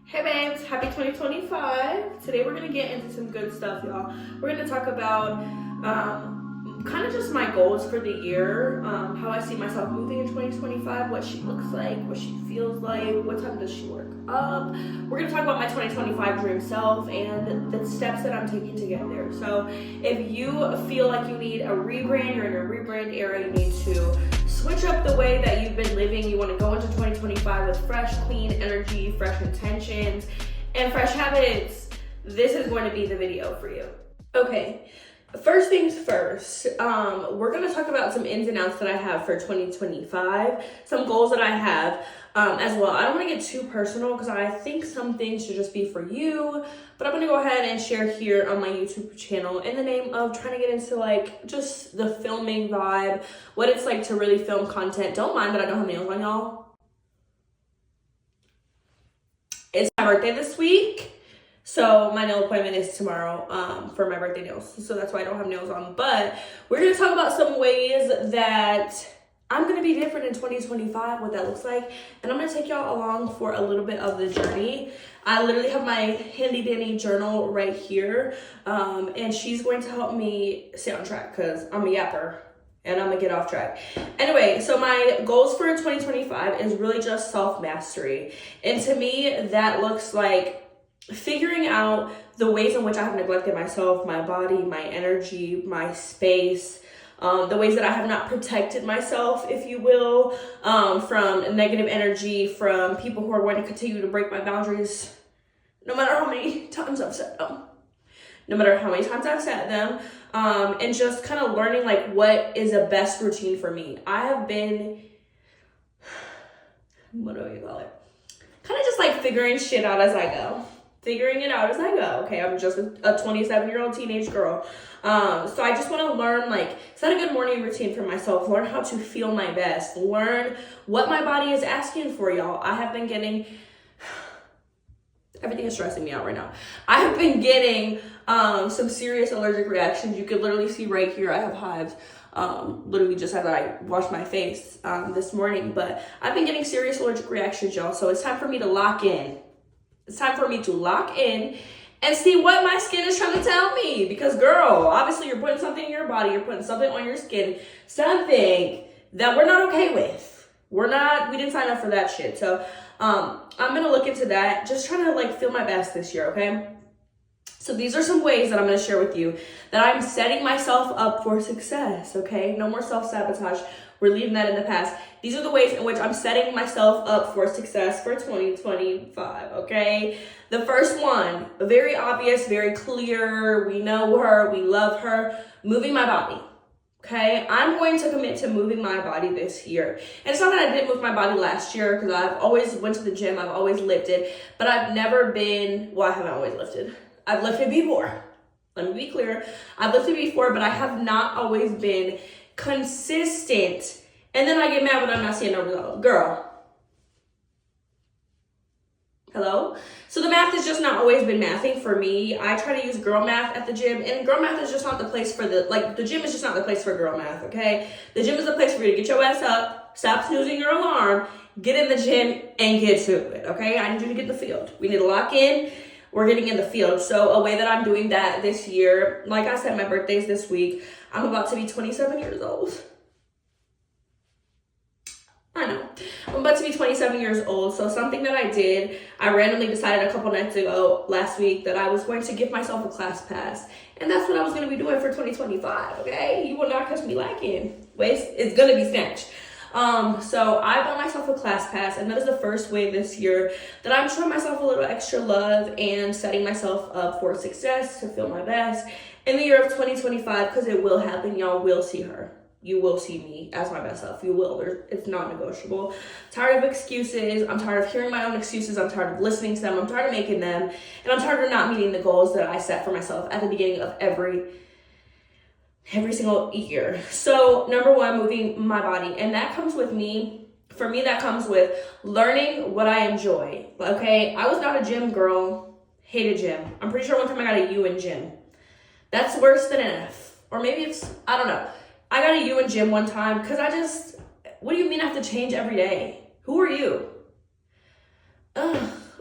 Hey babes, happy 2025. Today we're gonna get into some good stuff, y'all. We're gonna talk about kind of just my goals for the year, how I see myself moving in 2025, what she looks like, what she feels like, what time does she work up. We're gonna talk about my 2025 dream self and the steps that I'm taking to get there. So if you feel like you need a rebrand, you're in a rebrand era, you need to switch up the way that you've been living. You want to go into 2025 with fresh, clean energy, fresh intentions, and fresh habits. This is going to be the video for you. Okay, first things first, we're going to talk about some ins and outs that I have for 2025, some goals that I have as well. I don't want to get too personal because I think some things should just be for you, but I'm going to go ahead and share here on my YouTube channel in the name of trying to get into like just the filming vibe, what it's like to really film content. Don't mind that I don't have nails on, y'all. It's my birthday this week. So my nail appointment is tomorrow for my birthday nails. So that's why I don't have nails on. But we're going to talk about some ways that I'm going to be different in 2025, what that looks like. And I'm going to take y'all along for a little bit of the journey. I literally have my handy dandy journal right here. And she's going to help me stay on track because I'm a yapper and I'm going to get off track. Anyway, so my goals for 2025 is really just self-mastery. And to me, that looks like figuring out the ways in which I have neglected myself, my body, my energy, my space, the ways that I have not protected myself, if you will, from negative energy, from people who are going to continue to break my boundaries, no matter how many times I've set them. And just kind of learning like what is a best routine for me. I have been, what do you call it? Kind of just like figuring shit out as I go. Figuring it out as I go. Okay, I'm just a 27-year-old teenage girl. So I just want to learn, like, set a good morning routine for myself. Learn how to feel my best. Learn what my body is asking for, y'all. I have been getting, everything is stressing me out right now. I have been getting some serious allergic reactions. You could literally see right here, I have hives. Literally just as I washed my face this morning. But I've been getting serious allergic reactions, y'all. So it's time for me to lock in. It's time for me to lock in and see what my skin is trying to tell me. Because, girl, obviously you're putting something in your body. You're putting something on your skin. Something that we're not okay with. We didn't sign up for that shit. So I'm going to look into that. Just trying to, like, feel my best this year, okay? So these are some ways that I'm going to share with you that I'm setting myself up for success, okay? No more self-sabotage. We're leaving that in the past. These are the ways in which I'm setting myself up for success for 2025, okay? The first one, very obvious, very clear. We know her, we love her. Moving my body, okay? I'm going to commit to moving my body this year. And it's not that I didn't move my body last year because I've always went to the gym. I've always lifted, but I've never been, well, I haven't always lifted. I've lifted before. Let me be clear. I've lifted before, but I have not always been consistent. And then I get mad when I'm not seeing no result. Girl. Hello? So the math has just not always been mathing for me. I try to use girl math at the gym, and girl math is just not the place for the gym is just not the place for girl math, okay? The gym is the place for you to get your ass up, stop snoozing your alarm, get in the gym, and get to it, okay? I need you to get in the field. We need to lock in. We're getting in the field. So a way that I'm doing that this year, like I said, my birthday's this week. I'm about to be 27 years old. I know. I'm about to be 27 years old. So something that I did, I randomly decided a couple nights ago, last week, that I was going to give myself a class pass. And that's what I was going to be doing for 2025, okay? You will not catch me lacking. Waste is going to be snatched. So I bought myself a class pass, and that is the first way this year that I'm showing myself a little extra love and setting myself up for success, to feel my best in the year of 2025, because it will happen. Y'all will see her. You will see me as my best self. You will. It's not negotiable. I'm tired of excuses. I'm tired of hearing my own excuses. I'm tired of listening to them. I'm tired of making them, and I'm tired of not meeting the goals that I set for myself at the beginning of every single year. So number one, moving my body. And that comes with me. For me, that comes with learning what I enjoy. Okay. I was not a gym girl. Hated gym. I'm pretty sure one time I got a U in gym. That's worse than an F. Or maybe it's, I don't know. I got a U in gym one time because what do you mean I have to change every day? Who are you?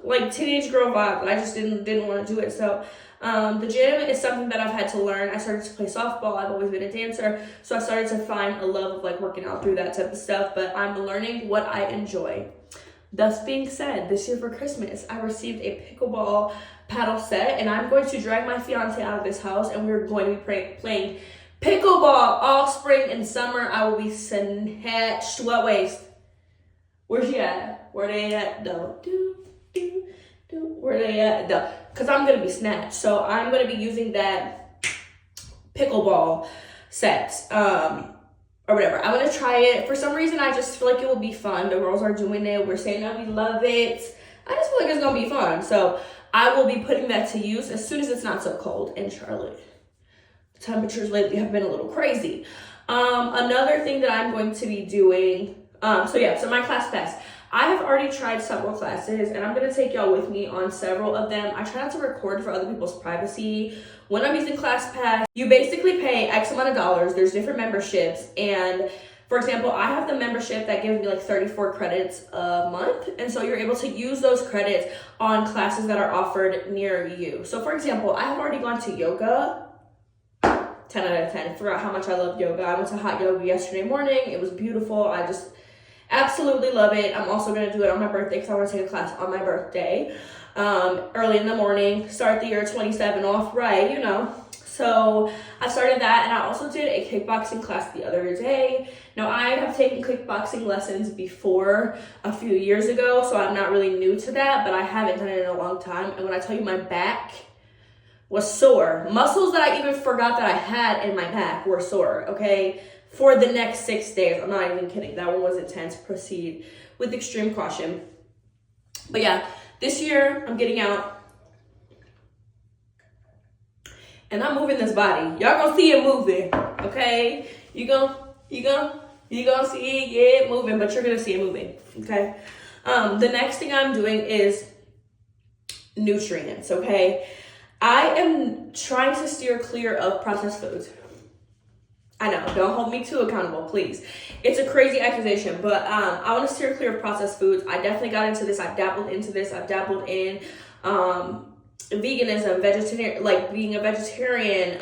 like teenage girl vibe, but I just didn't want to do it. So the gym is something that I've had to learn. I started to play softball. I've always been a dancer, so I started to find a love of like working out through that type of stuff, but I'm learning what I enjoy. Thus being said, this year for Christmas, I received a pickleball paddle set, and I'm going to drag my fiance out of this house, and we're going to be playing pickleball all spring and summer. I will be snatched. What waist? Where's she at? Where they at though? Where they at though? Because I'm going to be snatched. So I'm going to be using that pickleball set. Or whatever. I'm going to try it. For some reason, I just feel like it will be fun. The girls are doing it. We're saying that we love it. I just feel like it's going to be fun. So I will be putting that to use as soon as it's not so cold in Charlotte. The temperatures lately have been a little crazy. Another thing that I'm going to be doing, so my class pass. I have already tried several classes, and I'm going to take y'all with me on several of them. I try not to record for other people's privacy. When I'm using ClassPass, you basically pay X amount of dollars. There's different memberships, and for example, I have the membership that gives me like 34 credits a month, and so you're able to use those credits on classes that are offered near you. So for example, I have already gone to yoga. 10 out of 10. Forgot how much I love yoga. I went to hot yoga yesterday morning. It was beautiful. I just absolutely love it. I'm also going to do it on my birthday because I want to take a class on my birthday early in the morning. Start the year 27 off right, you know. So I started that, and I also did a kickboxing class the other day. Now, I have taken kickboxing lessons before a few years ago, so I'm not really new to that, but I haven't done it in a long time. And when I tell you my back was sore, muscles that I even forgot that I had in my back were sore, okay? For the next 6 days. I'm not even kidding. That one was intense. Proceed with extreme caution. But yeah, this year I'm getting out and I'm moving this body. Y'all gonna see it moving, okay? You gonna see it moving, but you're gonna see it moving, okay? The next thing I'm doing is nutrients, okay? I am trying to steer clear of processed foods. I know, don't hold me too accountable, please. It's a crazy accusation, but I want to steer clear of processed foods. I definitely got into this. I've dabbled into this. I've dabbled in veganism, vegetarian, like being a vegetarian.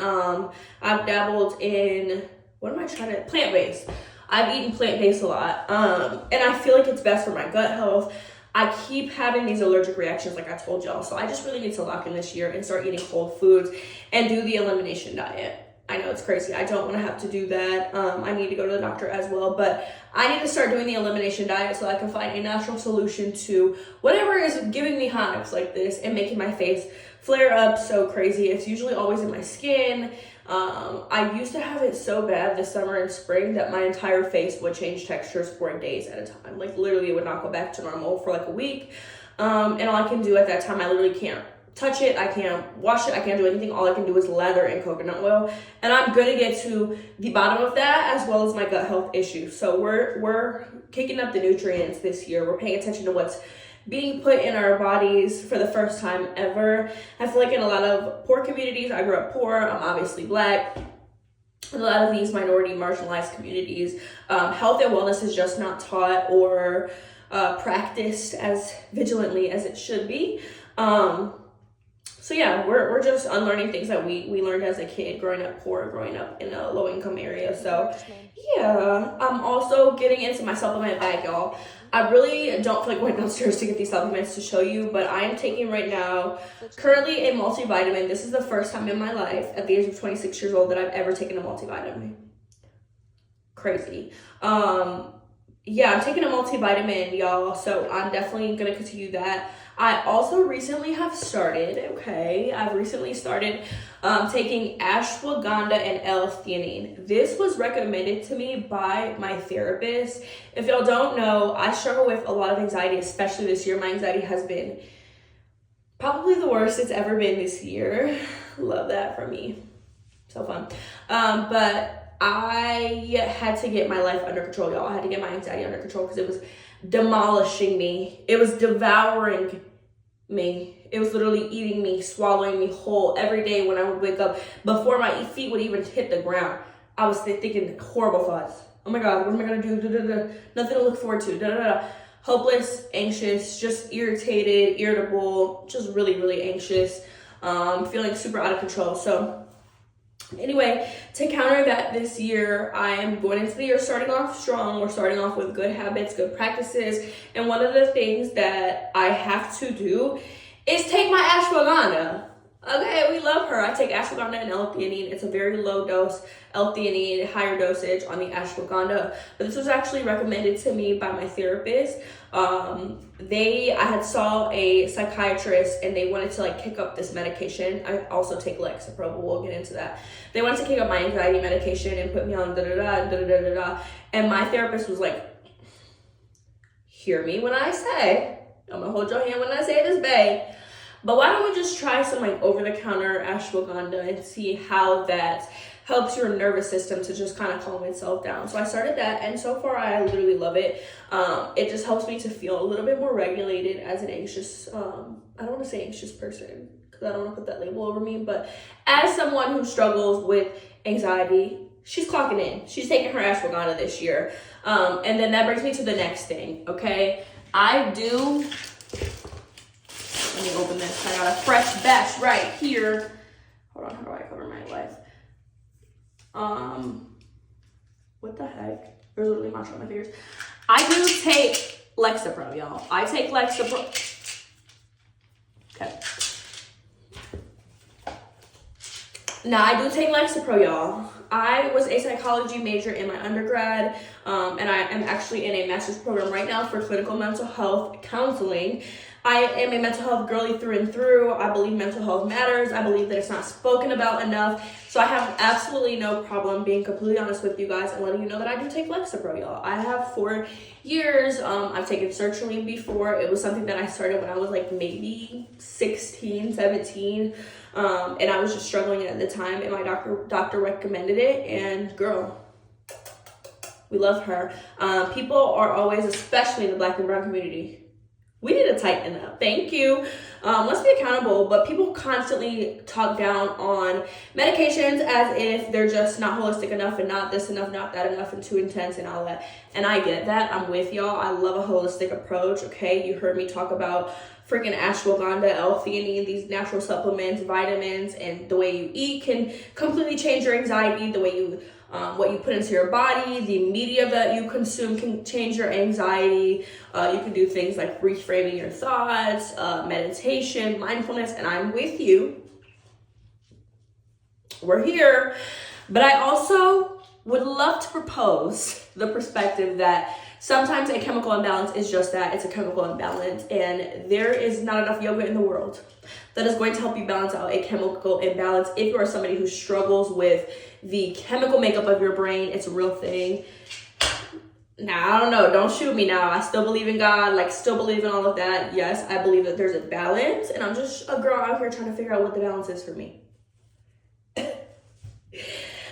I've dabbled in, plant-based. I've eaten plant-based a lot, and I feel like it's best for my gut health. I keep having these allergic reactions like I told y'all, so I just really need to lock in this year and start eating whole foods and do the elimination diet. I know it's crazy. I don't want to have to do that. I need to go to the doctor as well, but I need to start doing the elimination diet so I can find a natural solution to whatever is giving me hives like this and making my face flare up so crazy. It's usually always in my skin. I used to have it so bad this summer and spring that my entire face would change textures for days at a time. Like literally it would not go back to normal for like a week. And all I can do at that time, I literally can't touch it, I can't wash it, I can't do anything. All I can do is lather in coconut oil, and I'm gonna get to the bottom of that as well as my gut health issues. So we're kicking up the nutrients this year. We're paying attention to what's being put in our bodies for the first time ever. I feel like in a lot of poor communities, I grew up poor, I'm obviously Black. In a lot of these minority marginalized communities, health and wellness is just not taught or practiced as vigilantly as it should be. So yeah, we're just unlearning things that we learned as a kid, growing up poor, growing up in a low income area. So yeah, I'm also getting into my supplement bag, y'all. I really don't feel like going downstairs to get these supplements to show you, but I am taking right now currently a multivitamin. This is the first time in my life at the age of 26 years old that I've ever taken a multivitamin. Crazy. Yeah, I'm taking a multivitamin, y'all, so I'm definitely gonna continue that. I also recently have started, taking ashwagandha and L-theanine. This was recommended to me by my therapist. If y'all don't know, I struggle with a lot of anxiety, especially this year. My anxiety has been probably the worst it's ever been this year. Love that for me. So fun. But I had to get my life under control, y'all. I had to get my anxiety under control because it was demolishing me. It was devouring me. It was literally eating me, swallowing me whole every day when I would wake up. Before my feet would even hit the ground, I was thinking horrible thoughts. Oh my God, what am I gonna do? Nothing to look forward to. hopeless, anxious, just irritated, irritable, just really, really anxious, feeling super out of control. So anyway, to counter that this year, I am going into the year starting off strong. We're starting off with good habits, good practices. And one of the things that I have to do is take my ashwagandha. Okay, we love her. I take ashwagandha and L-theanine. It's a very low dose L-theanine, higher dosage on the ashwagandha. But this was actually recommended to me by my therapist. I had saw a psychiatrist and they wanted to like kick up this medication. I also take Lexapro, but we'll get into that. They wanted to kick up my anxiety medication and put me on da-da-da. And my therapist was like, hear me when I say, I'm gonna hold your hand when I say this, babe. But why don't we just try some like over-the-counter ashwagandha and see how that helps your nervous system to just kind of calm itself down. So I started that, and so far I literally love it. It just helps me to feel a little bit more regulated as an anxious, I don't want to say anxious person because I don't want to put that label over me, but as someone who struggles with anxiety, she's clocking in. She's taking her ashwagandha this year. And then that brings me to the next thing, okay? Let me open this. I got a fresh batch right here. Hold on, how do I cover my life? What the heck? There's literally matcha on my fingers. I do take Lexapro, y'all. I take Lexapro. Okay. Now, I do take Lexapro, y'all. I was a psychology major in my undergrad, and I am actually in a master's program right now for clinical mental health counseling. I am a mental health girly through and through. I believe mental health matters. I believe that it's not spoken about enough. So I have absolutely no problem being completely honest with you guys and letting you know that I do take Lexapro, y'all. I have for years. I've taken sertraline before. It was something that I started when I was like maybe 16, 17. And I was just struggling at the time, and my doctor recommended it, and girl, we love her. People are always, especially in the Black and brown community, we need to tighten up. Thank you. Let's be accountable, but people constantly talk down on medications as if they're just not holistic enough and not this enough, not that enough, and too intense and all that. And I get that. I'm with y'all. I love a holistic approach, okay? You heard me talk about freaking ashwagandha, L-theanine, these natural supplements, vitamins, and the way you eat can completely change your anxiety. The way you, what you put into your body, the media that you consume can change your anxiety. You can do things like reframing your thoughts, meditation, mindfulness, and I'm with you. We're here. But I also would love to propose the perspective that sometimes a chemical imbalance is just that. It's a chemical imbalance, and there is not enough yoga in the world that is going to help you balance out a chemical imbalance. If you are somebody who struggles with the chemical makeup of your brain, it's a real thing. Now, I don't know. Don't shoot me now. I still believe in God, like still believe in all of that. Yes, I believe that there's a balance, and I'm just a girl out here trying to figure out what the balance is for me.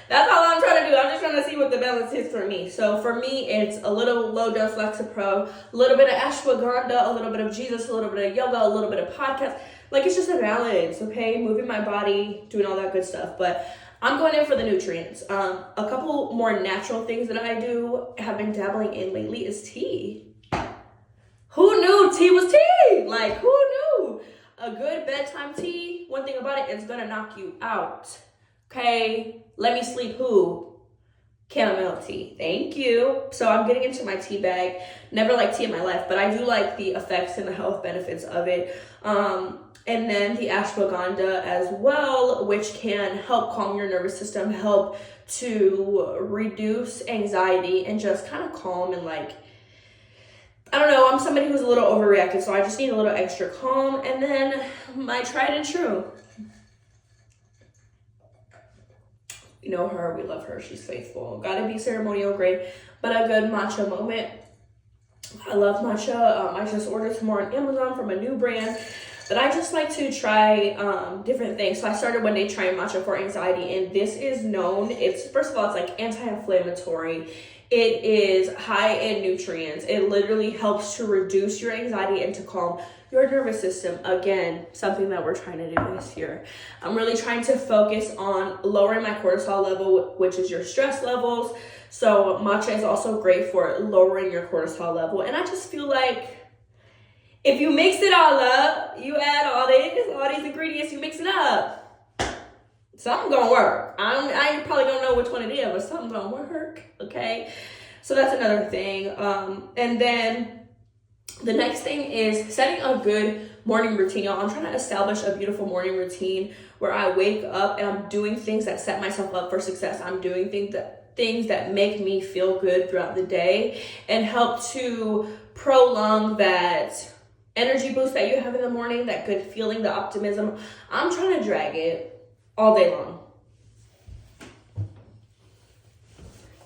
That's all I'm trying to do. I'm just trying to see what the balance is for me. So for me, it's a little low dose Lexapro, a little bit of ashwagandha, a little bit of Jesus, a little bit of yoga, a little bit of podcast. Like, it's just a balance, okay? Moving my body, doing all that good stuff. But I'm going in for the nutrients. A couple more natural things that I have been dabbling in lately is tea. Who knew tea was tea? Like, who knew? A good bedtime tea, one thing about it, it's gonna knock you out. Okay, let me sleep who? Chamomile tea. Thank you. So I'm getting into my tea bag. Never liked tea in my life, but I do like the effects and the health benefits of it. And then the ashwagandha as well, which can help calm your nervous system, help to reduce anxiety and just kind of calm and like, I don't know, I'm somebody who's a little overreactive, so I just need a little extra calm. And then my tried and true. You know her, we love her, she's faithful. Gotta be ceremonial grade, but a good matcha moment. I love matcha. I just ordered some more on Amazon from a new brand. But I just like to try different things. So I started one day trying matcha for anxiety, and this is known. It's, first of all, it's like anti-inflammatory. It is high in nutrients. It literally helps to reduce your anxiety and to calm your nervous system. Again, something that we're trying to do this year. I'm really trying to focus on lowering my cortisol level, which is your stress levels. So matcha is also great for lowering your cortisol level. And I just feel like if you mix it all up, you add all these ingredients, you mix it up, something gonna work. I probably don't know which one it is, but something gonna work, okay? So that's another thing. And then the next thing is setting a good morning routine. Y'all, I'm trying to establish a beautiful morning routine where I wake up and I'm doing things that set myself up for success. I'm doing things that make me feel good throughout the day and help to prolong that energy boost that you have in the morning, that good feeling, the optimism. I'm trying to drag it all day long.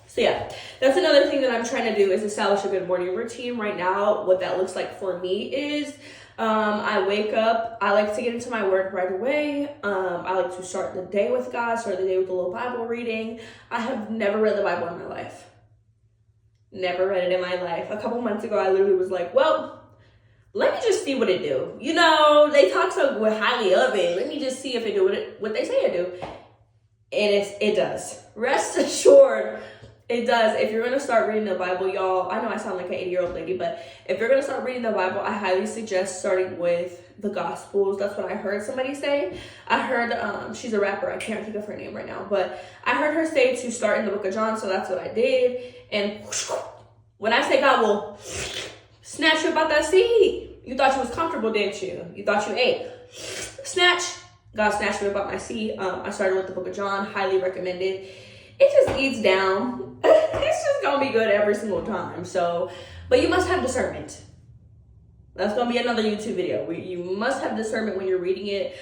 So yeah, that's another thing that I'm trying to do, is establish a good morning routine. Right now, what that looks like for me is I wake up, I like to get into my word right away. I like to start the day with God, start the day with a little Bible reading. I have never read the Bible in my life. Never read it in my life. A couple months ago, I literally was like, well, let me just see what it do. You know, they talk so highly of it. Let me just see if it do what they say it do. And it does. Rest assured, it does. If you're going to start reading the Bible, y'all, I know I sound like an 80-year-old lady, but if you're going to start reading the Bible, I highly suggest starting with the Gospels. That's what I heard somebody say. I heard, she's a rapper. I can't think of her name right now, but I heard her say to start in the book of John, so that's what I did. And when I say God will snatch you up out that seed, you thought you was comfortable, didn't you? You thought you ate. Snatch. God snatched me up out my seed. I started with the book of John. Highly recommended. It just eats down. It's just gonna be good every single time. So, but you must have discernment. That's gonna be another YouTube video. You must have discernment when you're reading it.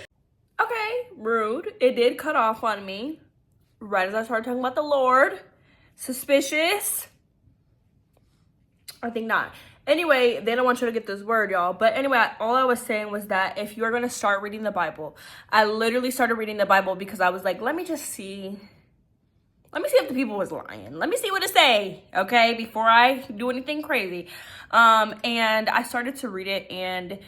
Okay, rude. It did cut off on me right as I started talking about the Lord. Suspicious. I think not. Anyway, they don't want you to get this word, y'all. But anyway, all I was saying was that if you're gonna start reading the Bible, I literally started reading the Bible because I was like, let me see if the people was lying. Let me see what it say, okay, before I do anything crazy. And I started to read it, and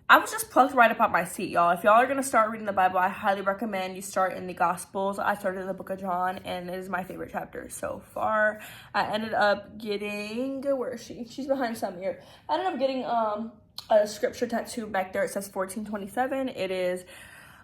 I was just plucked right up out my seat, y'all. If y'all are going to start reading the Bible, I highly recommend you start in the Gospels. I started in the book of John, and it is my favorite chapter so far. I ended up getting, where is she? She's behind some here. I ended up getting a scripture tattoo back there. It says 14:27. It is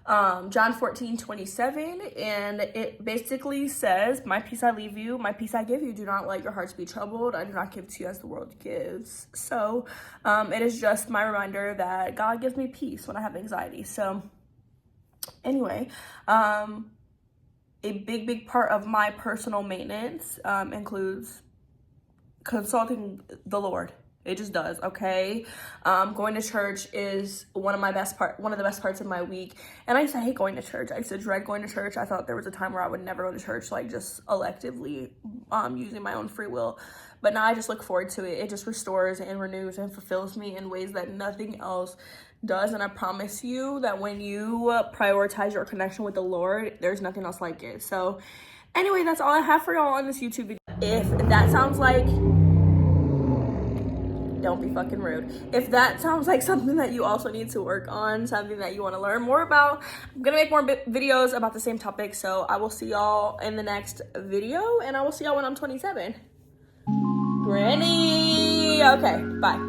John 14:27, and it basically says, my peace I leave you, my peace I give you. Do not let your hearts be troubled. I do not give to you as the world gives. So it is just my reminder that God gives me peace when I have anxiety. So anyway, a big part of my personal maintenance includes consulting the Lord. It just does, okay? Going to church is one of the best parts of my week. And I used to hate going to church. I used to dread going to church. I thought there was a time where I would never go to church, like just electively using my own free will. But now I just look forward to it. It just restores and renews and fulfills me in ways that nothing else does. And I promise you that when you prioritize your connection with the Lord, there's nothing else like it. So anyway, that's all I have for y'all on this YouTube video. If that sounds like... Don't be fucking rude. If that sounds like something that you also need to work on, something that you want to learn more about, I'm gonna make more videos about the same topic. So I will see y'all in the next video, and I will see y'all when I'm 27. Granny. Okay, bye.